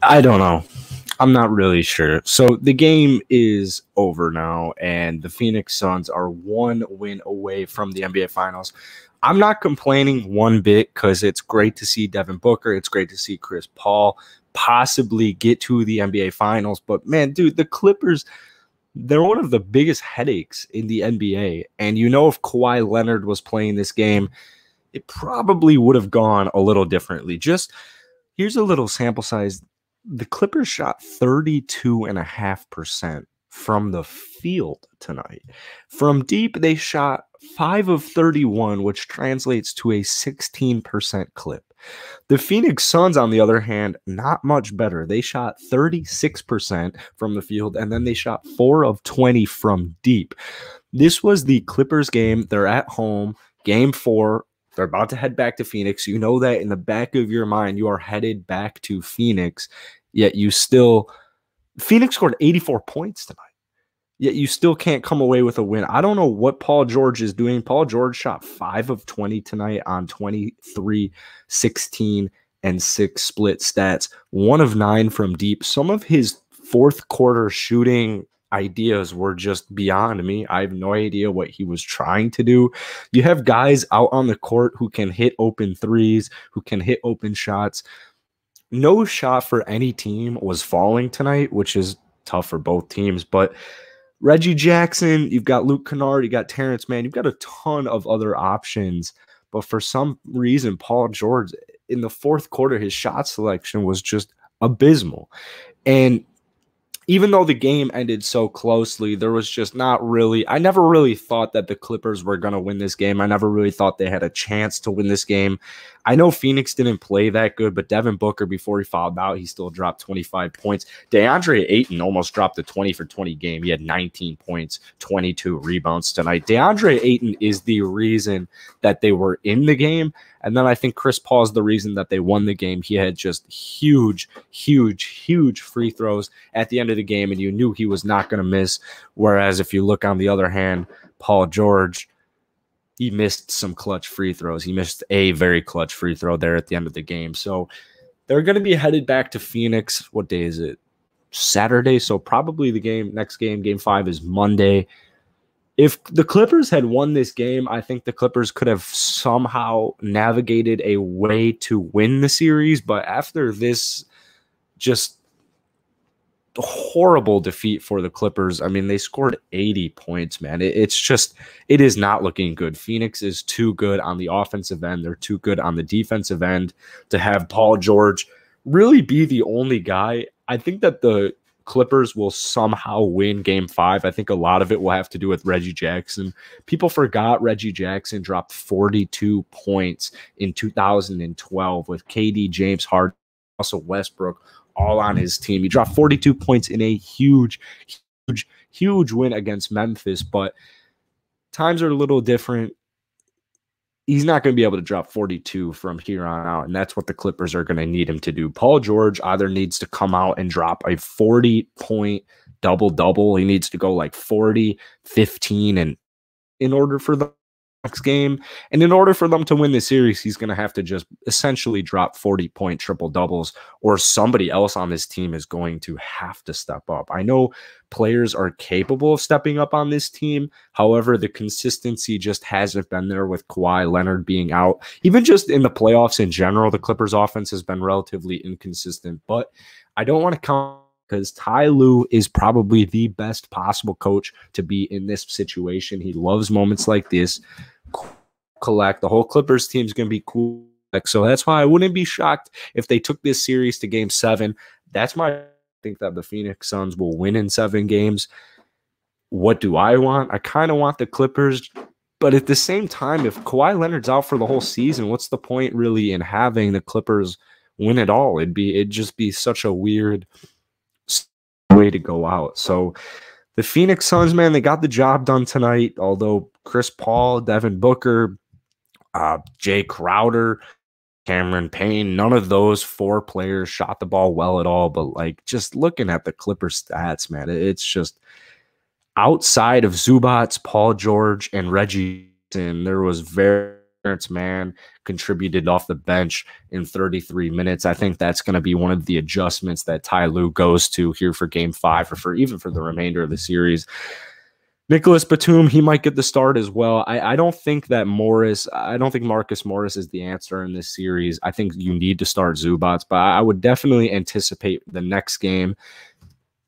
I don't know. I'm not really sure. So the game is over now, and the Phoenix Suns are one win away from the NBA Finals. I'm not complaining one bit because it's great to see Devin Booker. It's great to see Chris Paul possibly get to the NBA Finals. But man, dude, the Clippers, they're one of the biggest headaches in the NBA. And you know, if Kawhi Leonard was playing this game, it probably would have gone a little differently. Just here's a little sample size. The Clippers shot 32.5% from the field tonight. From deep, they shot 5 of 31, which translates to a 16% clip. The Phoenix Suns, on the other hand, not much better. They shot 36% from the field, and then they shot 4 of 20 from deep. This was the Clippers game. They're at home, game 4. They're about to head back to Phoenix. You know that in the back of your mind, you are headed back to Phoenix, yet you still – Phoenix scored 84 points tonight, yet you still can't come away with a win. I don't know what Paul George is doing. Paul George shot 5 of 20 tonight on 23, 16, and 6 split stats, 1 of 9 from deep. Some of his fourth quarter shooting ideas were just beyond me. I have no idea what he was trying to do. You have guys out on the court who can hit open threes, who can hit open shots. No shot for any team was falling tonight, which is tough for both teams. But Reggie Jackson, you've got Luke Kennard, you got Terrence Mann, you've got a ton of other options. But for some reason, Paul George, in the fourth quarter, his shot selection was just abysmal. And even though the game ended so closely, there was just not really – I never really thought that the Clippers were going to win this game. I never really thought they had a chance to win this game. I know Phoenix didn't play that good, but Devin Booker, before he fouled out, he still dropped 25 points. DeAndre Ayton almost dropped a 20 for 20 game. He had 19 points, 22 rebounds tonight. DeAndre Ayton is the reason that they were in the game. And then I think Chris Paul is the reason that they won the game. He had just huge, huge, huge free throws at the end of the game, and you knew he was not going to miss. Whereas if you look on the other hand, Paul George, he missed some clutch free throws. He missed a very clutch free throw there at the end of the game. So they're going to be headed back to Phoenix. What day is it? Saturday. So probably the next game, game 5, is Monday. If the Clippers had won this game, I think the Clippers could have somehow navigated a way to win the series. But after this just horrible defeat for the Clippers, I mean, they scored 80 points, man. It is not looking good. Phoenix is too good on the offensive end. They're too good on the defensive end to have Paul George really be the only guy. I think that the Clippers will somehow win game 5. I think a lot of it will have to do with Reggie Jackson. People forgot Reggie Jackson dropped 42 points in 2012 with KD, James Harden, Russell Westbrook all on his team. He dropped 42 points in a huge, huge, huge win against Memphis, but times are a little different. He's not going to be able to drop 42 from here on out, and that's what the Clippers are going to need him to do. Paul George either needs to come out and drop a 40-point double-double. He needs to go like 40, 15, and in order for the next game, and in order for them to win the series, he's going to have to just essentially drop 40-point triple-doubles, or somebody else on this team is going to have to step up. I know players are capable of stepping up on this team. However, the consistency just hasn't been there with Kawhi Leonard being out. Even just in the playoffs in general, the Clippers offense has been relatively inconsistent, but I don't want to count because Ty Lue is probably the best possible coach to be in this situation. He loves moments like this. Collect. The whole Clippers team is going to be cool. So that's why I wouldn't be shocked if they took this series to game 7. I think that the Phoenix Suns will win in 7 games. What do I want? I kind of want the Clippers, but at the same time, if Kawhi Leonard's out for the whole season, what's the point really in having the Clippers win it all? It'd just be such a weird way to go out. So the Phoenix Suns, man, they got the job done tonight, although Chris Paul, Devin Booker, Jay Crowder, Cameron Payne, none of those 4 players shot the ball well at all. But like just looking at the Clippers stats, man, it's just outside of Zubats, Paul George, and Reggie, and there was very Terrence Mann contributed off the bench in 33 minutes. I think that's going to be one of the adjustments that Ty Lue goes to here for Game 5 or even for the remainder of the series. Nicholas Batum, he might get the start as well. I don't think Marcus Morris is the answer in this series. I think you need to start Zubac, but I would definitely anticipate the next game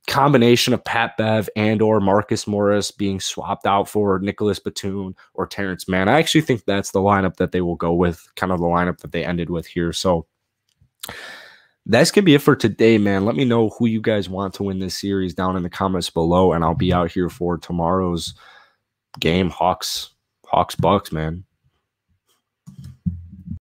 combination of Pat Bev and or Marcus Morris being swapped out for Nicholas Batum or Terrence Mann. I actually think that's the lineup that they will go with, kind of the lineup that they ended with here. So that's going to be it for today, man. Let me know who you guys want to win this series down in the comments below, and I'll be out here for tomorrow's game, Hawks Bucks, man.